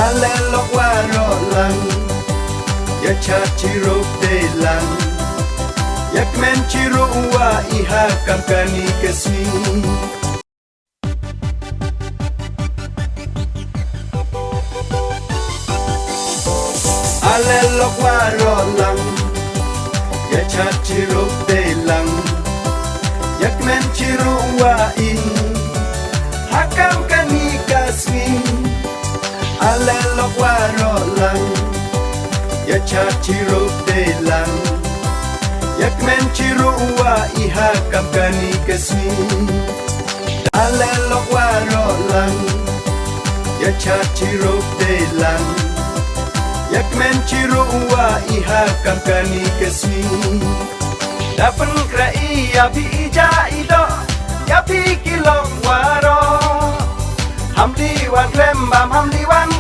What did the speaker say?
alelok waro lang ya chachiro telang yak men chiro wa iha kamkani keswi alelok waro lang ya chachiro telang yak men chiro wa iha kamkani keswi alelok waro lang ya chachiro telang yak men chiro wa iha kamkani keswi alelok waro lang ya chachiro telang yak men chiro wa iha kamkani keswi dapen krai ya bi ija ido ya bi kilong waro hamli wan klembam hamli wan